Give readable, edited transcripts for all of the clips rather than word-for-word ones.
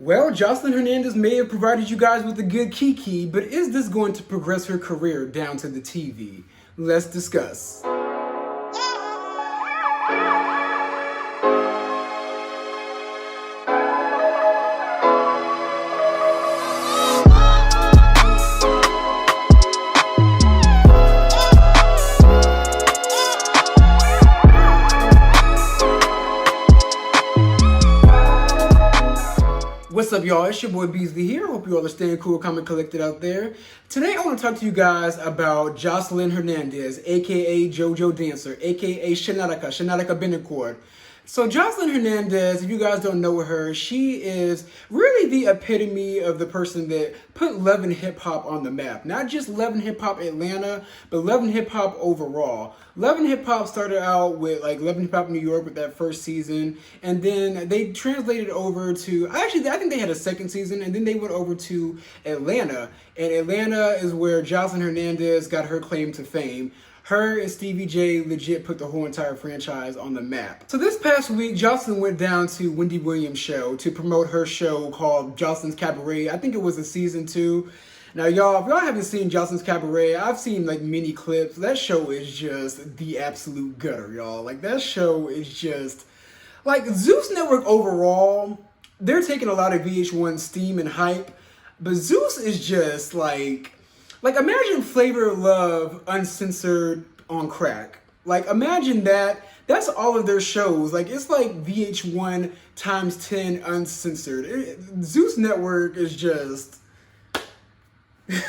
Well, Joseline Hernandez may have provided you guys with a good kiki, but is this going to progress her career down to the TV? Let's discuss. What's up, y'all? It's your boy Beasley here. Hope you all are staying cool, calm, and collected out there. Today, I want to talk to you guys about Joseline Hernandez, aka JoJo Dancer, aka Shanaraka Benacord. So Joseline Hernandez, if you guys don't know her, she is really the epitome of the person that put love and hip hop on the map. Not just love and hip hop Atlanta, but love and hip hop overall. Love and hip hop started out with like Love and Hip Hop New York with that first season, and then they translated over to, I think they had a second season, and then they went over to Atlanta. And Atlanta is where Joseline Hernandez got her claim to fame. Her and Stevie J legit put the whole entire franchise on the map. So this past week, Joseline went down to Wendy Williams' show to promote her show called Joseline's Cabaret. I think it was a season 2. Now, y'all, if y'all haven't seen Joseline's Cabaret, I've seen like mini clips. That show is just the absolute gutter, y'all. Like, that show is just like Zeus Network overall. They're taking a lot of VH1 steam and hype, but Zeus is just like imagine Flavor of Love uncensored on crack. Like, imagine that. That's all of their shows. Like, it's like VH1 times 10 uncensored. Zeus Network is just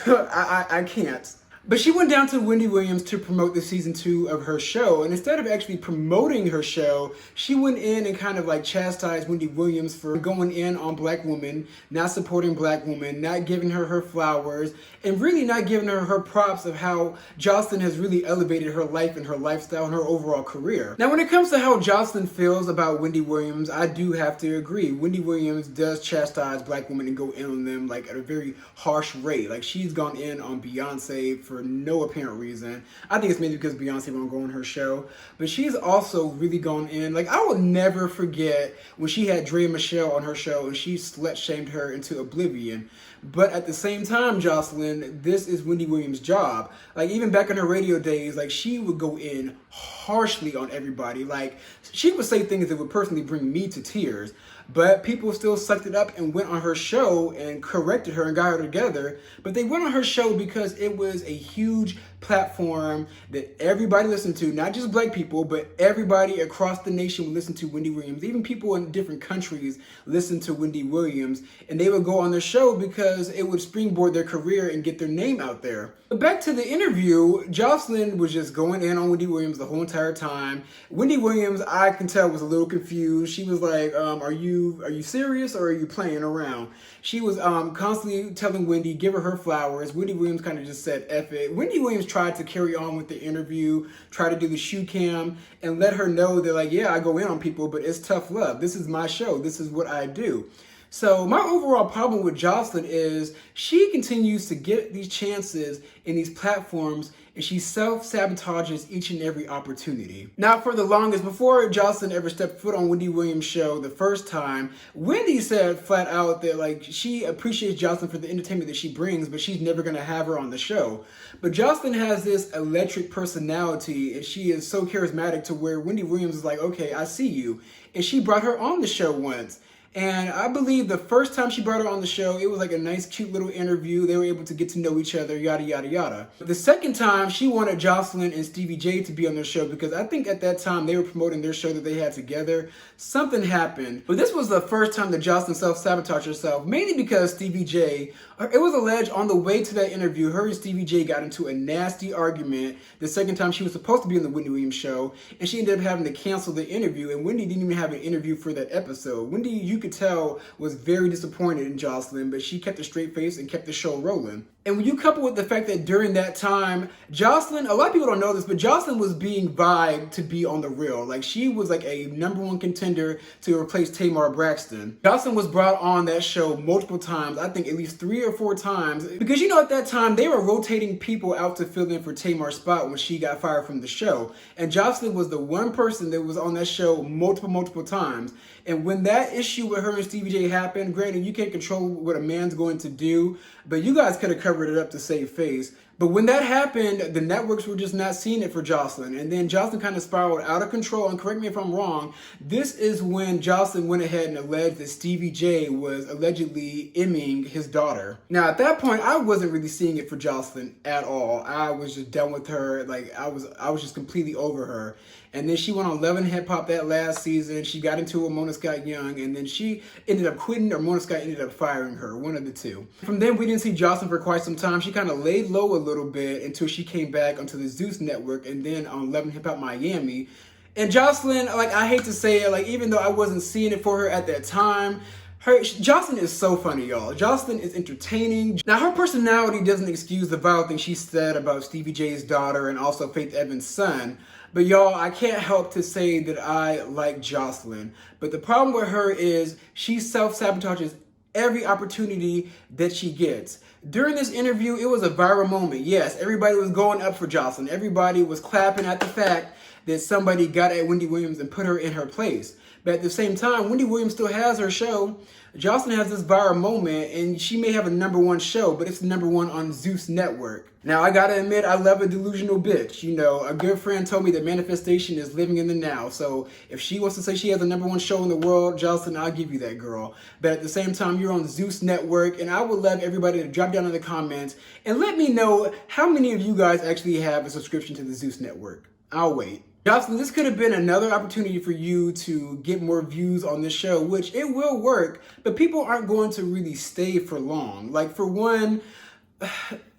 I can't. But she went down to Wendy Williams to promote the season 2 of her show, and instead of actually promoting her show, she went in and kind of like chastised Wendy Williams for going in on black women, not supporting black women, not giving her her flowers, and really not giving her her props of how Joseline has really elevated her life and her lifestyle and her overall career. Now, when it comes to how Joseline feels about Wendy Williams, I do have to agree. Wendy Williams does chastise black women and go in on them like at a very harsh rate. Like, she's gone in on Beyonce for no apparent reason. I think it's maybe because Beyonce won't go on her show, but she's also really gone in. Like, I will never forget when she had Drea Michelle on her show and she slut-shamed her into oblivion. But at the same time, Joseline, this is Wendy Williams' job. Like, even back in her radio days, like, she would go in harshly on everybody. Like, she would say things that would personally bring me to tears. But people still sucked it up and went on her show and corrected her and got her together. But they went on her show because it was a huge platform that everybody listened to, not just black people, but everybody across the nation would listen to Wendy Williams. Even people in different countries listened to Wendy Williams, and they would go on their show because it would springboard their career and get their name out there. But back to the interview, Joseline was just going in on Wendy Williams the whole entire time. Wendy Williams, I can tell, was a little confused. She was like, are you serious or are you playing around? She was constantly telling Wendy, give her her flowers. Wendy Williams kind of just said, F it. Wendy Williams tried to carry on with the interview, try to do the shoe cam, and let her know that, like, yeah, I go in on people, but it's tough love. This is my show. This is what I do. So my overall problem with Joseline is she continues to get these chances in these platforms and she self-sabotages each and every opportunity. Now, for the longest, before Joseline ever stepped foot on Wendy Williams' show the first time, Wendy said flat out that, like, she appreciates Joseline for the entertainment that she brings, but she's never gonna have her on the show. But Joseline has this electric personality and she is so charismatic to where Wendy Williams is like, okay, I see you. And she brought her on the show once. And I believe the first time she brought her on the show, it was like a nice, cute little interview. They were able to get to know each other, yada, yada, yada. The second time, she wanted Joseline and Stevie J to be on their show because I think at that time they were promoting their show that they had together. Something happened. But this was the first time that Joseline self-sabotaged herself, mainly because Stevie J, it was alleged on the way to that interview, her and Stevie J got into a nasty argument the second time she was supposed to be on the Wendy Williams show, and she ended up having to cancel the interview, and Wendy didn't even have an interview for that episode. Wendy, you could tell, was very disappointed in Joseline, but she kept a straight face and kept the show rolling. And when you couple with the fact that during that time, Joseline, a lot of people don't know this, but Joseline was being vibed to be on The Real. Like, she was like a #1 contender to replace Tamar Braxton. Joseline was brought on that show multiple times, I think at least 3 or 4 times, because at that time, they were rotating people out to fill in for Tamar's spot when she got fired from the show. And Joseline was the one person that was on that show multiple times. And when that issue with her and Stevie J happened, granted, you can't control what a man's going to do, but you guys could have covered it up to save face. But when that happened, the networks were just not seeing it for Joseline. And then Joseline kind of spiraled out of control. And correct me if I'm wrong, this is when Joseline went ahead and alleged that Stevie J was allegedly imming his daughter. Now, at that point, I wasn't really seeing it for Joseline at all. I was just done with her. Like, I was just completely over her. And then she went on Love and Hip Hop that last season. She got into it with Mona Scott Young, and then she ended up quitting, or Mona Scott ended up firing her, one of the two. From then, we didn't see Joseline for quite some time. She kind of laid low a little bit until she came back onto the Zeus network, and then on Love and Hip Hop Miami. And Joseline, like, I hate to say it, like, even though I wasn't seeing it for her at that time, Joseline is so funny, y'all. Joseline is entertaining. Now, her personality doesn't excuse the vile thing she said about Stevie J's daughter and also Faith Evans' son. But y'all, I can't help to say that I like Joseline. But the problem with her is she self-sabotages every opportunity that she gets. During this interview, it was a viral moment. Yes, everybody was going up for Joseline. Everybody was clapping at the fact that somebody got at Wendy Williams and put her in her place. But at the same time, Wendy Williams still has her show. Joseline has this viral moment, and she may have a #1 show, but it's #1 on Zeus Network. Now, I gotta admit, I love a delusional bitch. You know, a good friend told me that manifestation is living in the now. So if she wants to say she has a #1 show in the world, Joseline, I'll give you that, girl. But at the same time, you're on Zeus Network, and I would love everybody to drop down in the comments and let me know how many of you guys actually have a subscription to the Zeus Network. I'll wait. Joseline, this could have been another opportunity for you to get more views on this show, which it will work, but people aren't going to really stay for long. Like, for one,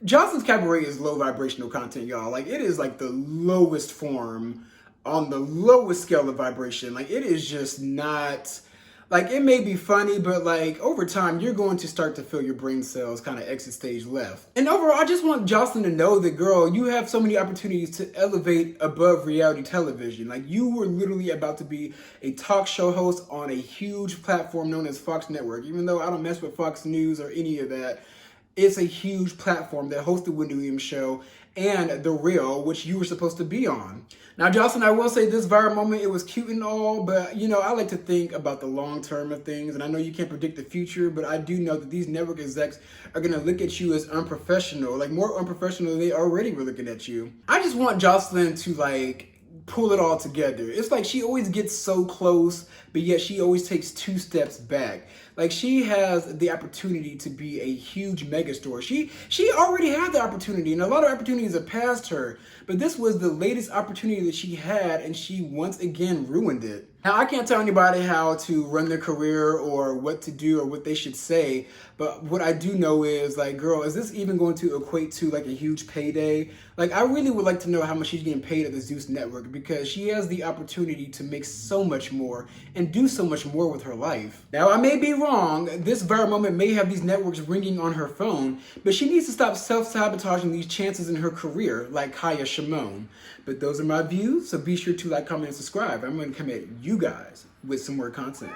Joseline's cabaret is low vibrational content, y'all. Like, it is like the lowest form on the lowest scale of vibration. Like, it is just not, like, it may be funny, but like over time, you're going to start to feel your brain cells kind of exit stage left. And overall, I just want Joseline to know that, girl, you have so many opportunities to elevate above reality television. Like, you were literally about to be a talk show host on a huge platform known as Fox Network. Even though I don't mess with Fox News or any of that, it's a huge platform that hosts the Wendy Williams show and The Real, which you were supposed to be on. Now, Joseline, I will say this viral moment, it was cute and all, but, you know, I like to think about the long term of things, and I know you can't predict the future, but I do know that these network execs are going to look at you as unprofessional, like more unprofessional than they already were looking at you. I just want Joseline to, like, pull it all together. It's like she always gets so close, but yet she always takes 2 steps back. Like, she has the opportunity to be a huge megastar. She already had the opportunity, and a lot of opportunities have passed her, but this was the latest opportunity that she had, and she once again ruined it. Now, I can't tell anybody how to run their career or what to do or what they should say, but what I do know is, like, girl, is this even going to equate to, like, a huge payday? Like, I really would like to know how much she's getting paid at the Zeus Network, because she has the opportunity to make so much more and do so much more with her life. Now, I may be wrong. This viral moment may have these networks ringing on her phone, but she needs to stop self-sabotaging these chances in her career, like Kaya Shimon. But those are my views, so be sure to like, comment, and subscribe. I'm going to come at you guys with some more content.